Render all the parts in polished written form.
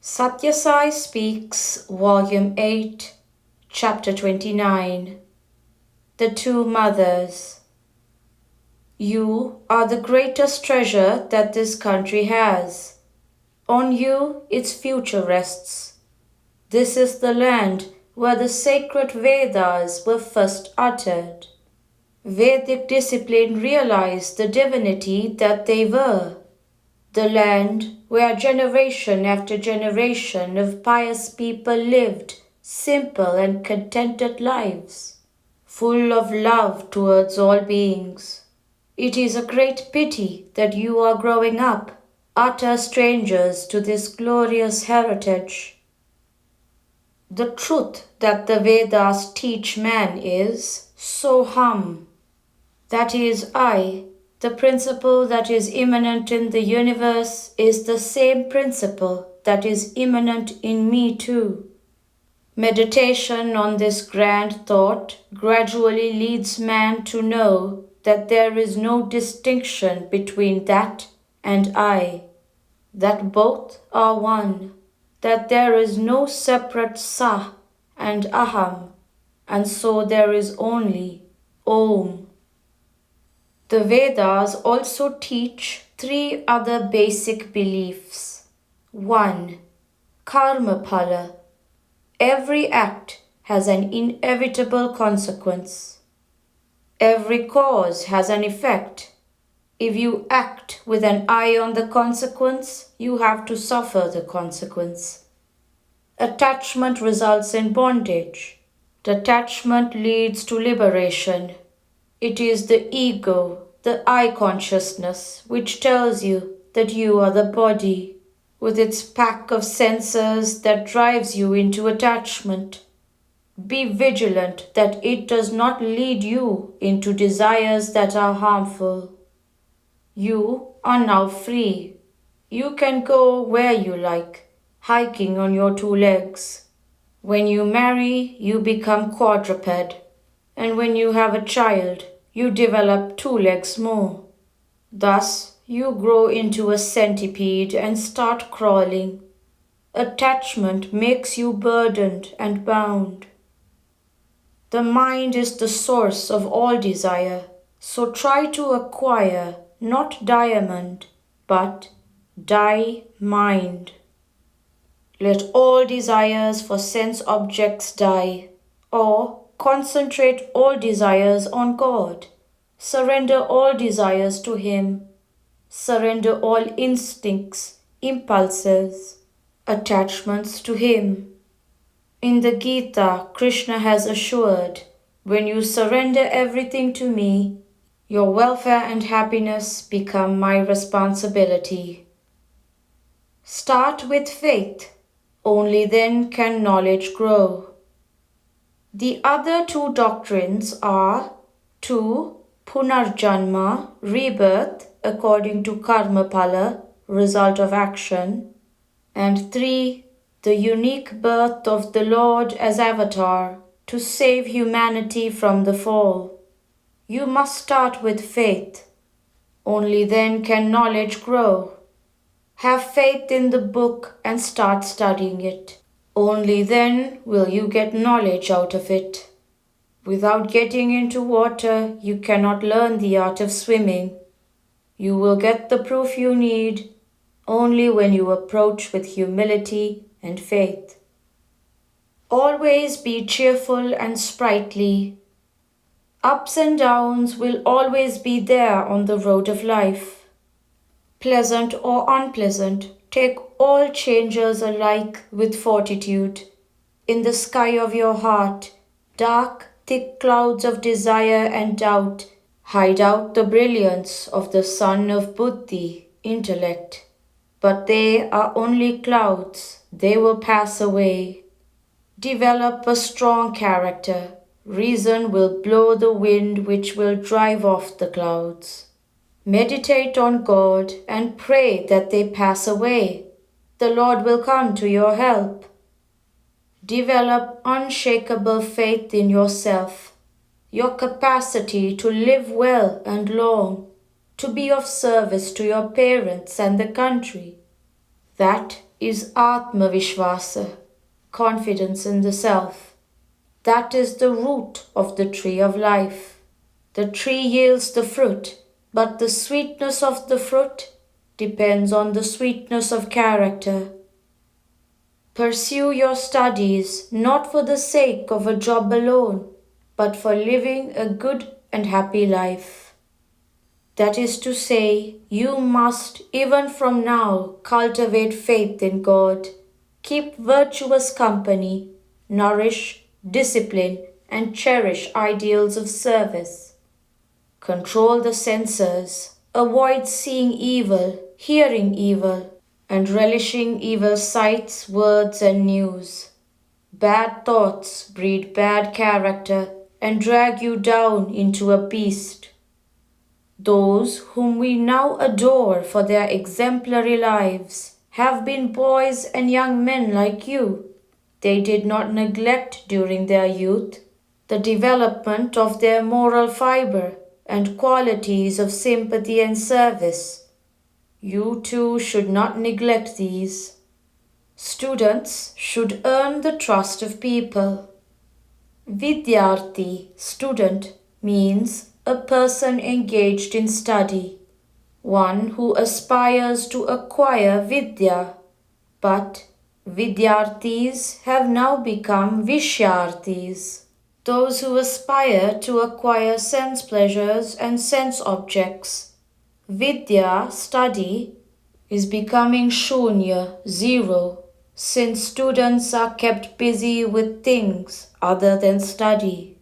Sathya Sai Speaks, Volume 8, Chapter 29. The Two Mothers. You are the greatest treasure that this country has. On you its future rests. This is the land where the sacred Vedas were first uttered. Vedic discipline realized the divinity that they were. The land where generation after generation of pious people lived simple and contented lives, full of love towards all beings. It is a great pity that you are growing up, utter strangers to this glorious heritage. The truth that the Vedas teach man is Soham, that is I. The principle that is immanent in the universe is the same principle that is immanent in me too. Meditation on this grand thought gradually leads man to know that there is no distinction between that and I, that both are one, that there is no separate Sa and Aham, and so there is only Om. The Vedas also teach three other basic beliefs. 1. Karma phala. Every act has an inevitable consequence. Every cause has an effect. If you act with an eye on the consequence, you have to suffer the consequence. Attachment results in bondage. Detachment leads to liberation. It is the ego, the I consciousness, which tells you that you are the body, with its pack of senses that drives you into attachment. Be vigilant that it does not lead you into desires that are harmful. You are now free. You can go where you like, hiking on your two legs. When you marry, you become quadruped, and when you have a child, you develop two legs more. Thus, you grow into a centipede and start crawling. Attachment makes you burdened and bound. The mind is the source of all desire, so try to acquire not diamond, but mind. Let all desires for sense objects die, or concentrate all desires on God. Surrender all desires to Him. Surrender all instincts, impulses, attachments to Him. In the Gita, Krishna has assured, when you surrender everything to me, your welfare and happiness become my responsibility. Start with faith. Only then can knowledge grow. The other two doctrines are 2. Punarjanma, rebirth according to karma phala, result of action, and 3. The unique birth of the Lord as avatar to save humanity from the fall. You must start with faith. Only then can knowledge grow. Have faith in the book and start studying it. Only then will you get knowledge out of it. Without getting into water, you cannot learn the art of swimming. You will get the proof you need only when you approach with humility and faith. Always be cheerful and sprightly. Ups and downs will always be there on the road of life. Pleasant or unpleasant, take all changes alike with fortitude. In the sky of your heart, dark, thick clouds of desire and doubt hide out the brilliance of the sun of buddhi, intellect. But they are only clouds, they will pass away. Develop a strong character. Reason will blow the wind which will drive off the clouds. Meditate on God and pray that they pass away. The Lord will come to your help. Develop unshakable faith in yourself, your capacity to live well and long, to be of service to your parents and the country. That is Atmavishvasa, confidence in the self. That is the root of the tree of life. The tree yields the fruit, but the sweetness of the fruit depends on the sweetness of character. Pursue your studies not for the sake of a job alone, but for living a good and happy life. That is to say, you must, even from now, cultivate faith in God, keep virtuous company, nourish, discipline, and cherish ideals of service. Control the senses, avoid seeing evil, hearing evil, and relishing evil sights, words, and news. Bad thoughts breed bad character and drag you down into a beast. Those whom we now adore for their exemplary lives have been boys and young men like you. They did not neglect during their youth the development of their moral fiber and qualities of sympathy and service. You too should not neglect these. Students should earn the trust of people. Vidyarthi, student, means a person engaged in study, one who aspires to acquire vidya, but vidyarthis have now become vishyarthis, those who aspire to acquire sense pleasures and sense objects. Vidya, study, is becoming shunya, zero, since students are kept busy with things other than study.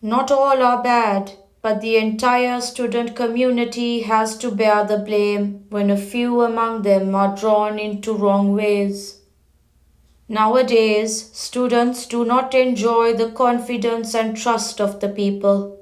Not all are bad, but the entire student community has to bear the blame when a few among them are drawn into wrong ways. Nowadays, students do not enjoy the confidence and trust of the people.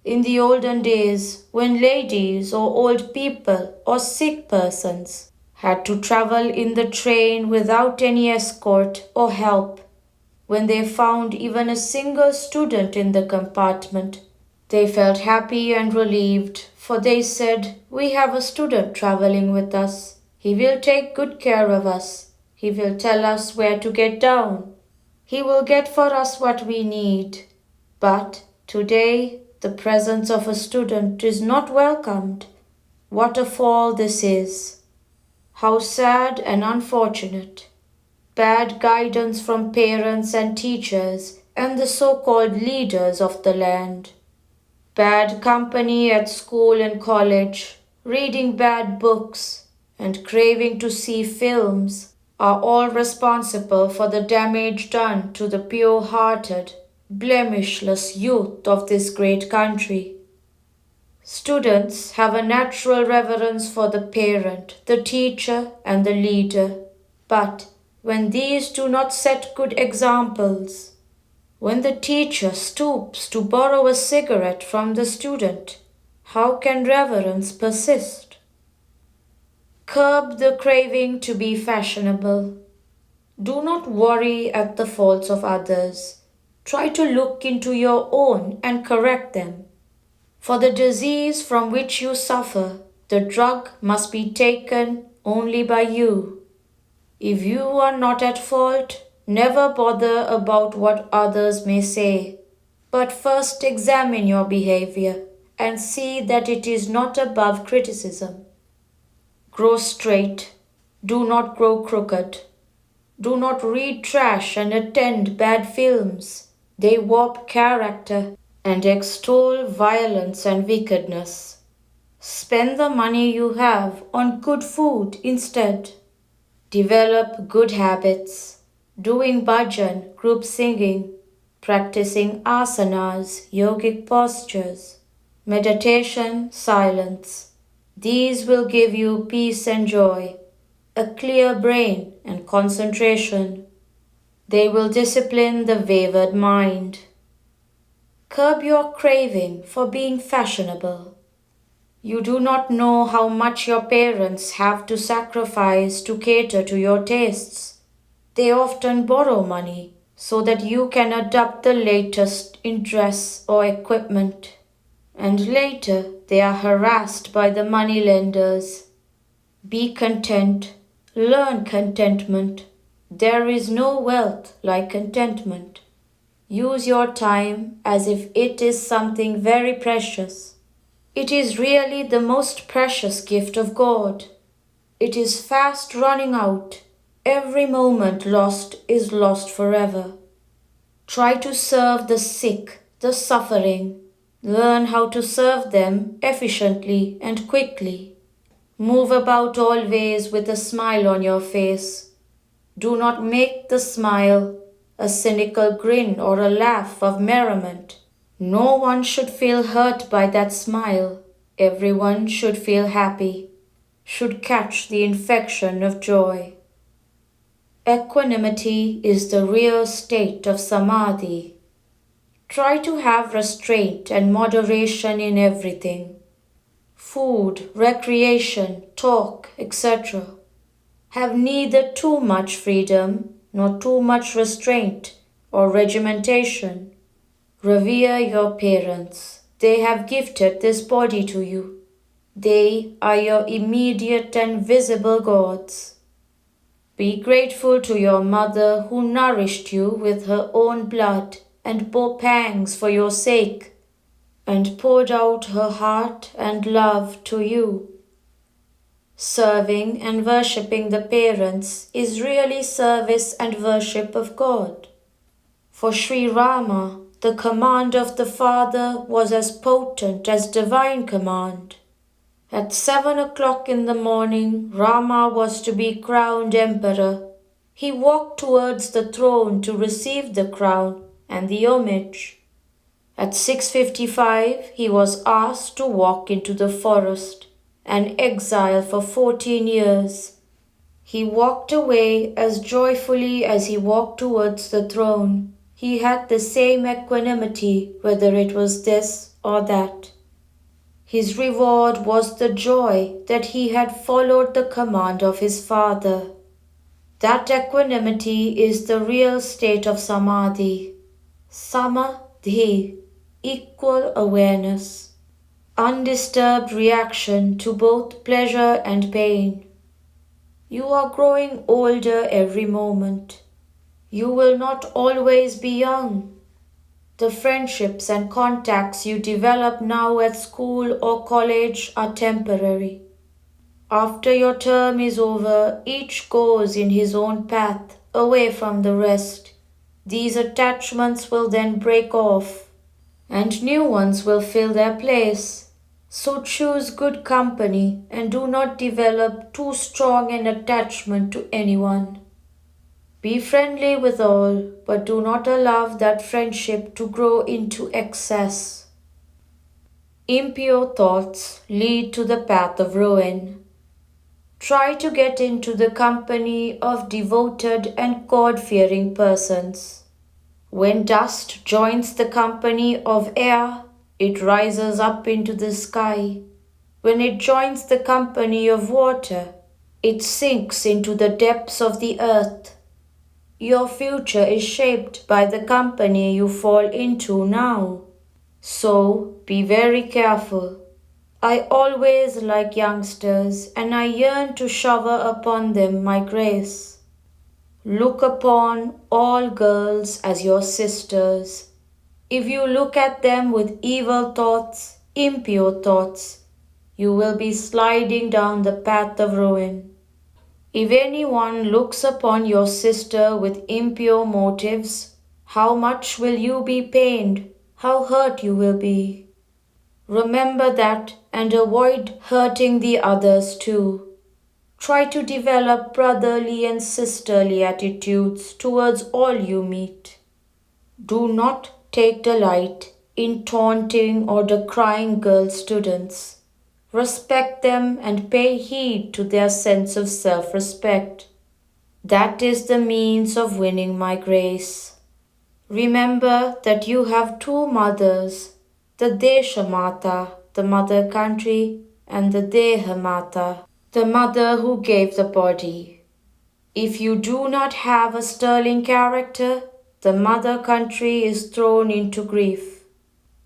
In the olden days, when ladies or old people or sick persons had to travel in the train without any escort or help, when they found even a single student in the compartment, they felt happy and relieved, for they said, "We have a student traveling with us. He will take good care of us. He will tell us where to get down. He will get for us what we need." But today, the presence of a student is not welcomed. What a fall this is! How sad and unfortunate! Bad guidance from parents and teachers and the so-called leaders of the land. Bad company at school and college, reading bad books, and craving to see films are all responsible for the damage done to the pure-hearted, blemishless youth of this great country. Students have a natural reverence for the parent, the teacher, and the leader, but when these do not set good examples, when the teacher stoops to borrow a cigarette from the student, how can reverence persist? Curb the craving to be fashionable. Do not worry at the faults of others. Try to look into your own and correct them. For the disease from which you suffer, the drug must be taken only by you. If you are not at fault, never bother about what others may say, but first examine your behavior and see that it is not above criticism. Grow straight, do not grow crooked. Do not read trash and attend bad films. They warp character and extol violence and wickedness. Spend the money you have on good food instead. Develop good habits, doing bhajan, group singing, practicing asanas, yogic postures, meditation, silence. These will give you peace and joy, a clear brain and concentration. They will discipline the wayward mind. Curb your craving for being fashionable. You do not know how much your parents have to sacrifice to cater to your tastes. They often borrow money so that you can adopt the latest in dress or equipment. And later they are harassed by the money lenders. Be content, Learn contentment. There is no wealth like contentment. Use your time as if it is something very precious. It is really the most precious gift of God. It is fast running out. Every moment lost is lost forever. Try to serve the sick, the suffering. Learn how to serve them efficiently and quickly. Move about always with a smile on your face. Do not make the smile a cynical grin or a laugh of merriment. No one should feel hurt by that smile. Everyone should feel happy, should catch the infection of joy. Equanimity is the real state of samadhi. Try to have restraint and moderation in everything. Food, recreation, talk, etc. Have neither too much freedom nor too much restraint or regimentation. Revere your parents. They have gifted this body to you. They are your immediate and visible gods. Be grateful to your mother who nourished you with her own blood and bore pangs for your sake, and poured out her heart and love to you. Serving and worshipping the parents is really service and worship of God. For Sri Rama, the command of the Father was as potent as divine command. At 7 o'clock in the morning, Rama was to be crowned emperor. He walked towards the throne to receive the crown and the homage. At 6:55, he was asked to walk into the forest, an exile for 14 years. He walked away as joyfully as he walked towards the throne. He had the same equanimity whether it was this or that. His reward was the joy that he had followed the command of his father. That equanimity is the real state of samadhi. Samadhi, equal awareness, undisturbed reaction to both pleasure and pain. You are growing older every moment. You will not always be young. The friendships and contacts you develop now at school or college are temporary. After your term is over, each goes in his own path, away from the rest. These attachments will then break off, and new ones will fill their place. So choose good company and do not develop too strong an attachment to anyone. Be friendly with all, but do not allow that friendship to grow into excess. Impure thoughts lead to the path of ruin. Try to get into the company of devoted and God-fearing persons. When dust joins the company of air, it rises up into the sky. When it joins the company of water, it sinks into the depths of the earth. Your future is shaped by the company you fall into now. So be very careful. I always like youngsters, and I yearn to shower upon them my grace. Look upon all girls as your sisters. If you look at them with evil thoughts, impure thoughts, you will be sliding down the path of ruin. If anyone looks upon your sister with impure motives, how much will you be pained, how hurt you will be. Remember that and avoid hurting the others too. Try to develop brotherly and sisterly attitudes towards all you meet. Do not take delight in taunting or decrying girl students. Respect them and pay heed to their sense of self-respect. That is the means of winning my grace. Remember that you have two mothers, the Desha Mata, the mother country, and the Deha Mata, the mother who gave the body. If you do not have a sterling character, the mother country is thrown into grief.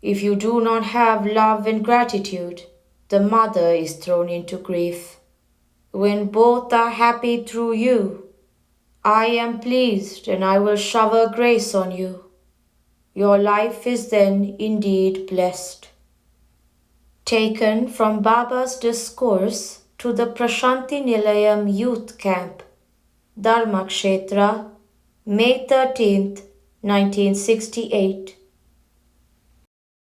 If you do not have love and gratitude, the mother is thrown into grief. when both are happy through you. I am pleased and I will shower grace on you. Your life is then indeed blessed. Taken from Baba's Discourse to the Prashanti Nilayam Youth Camp, Dharmakshetra, May 13th, 1968.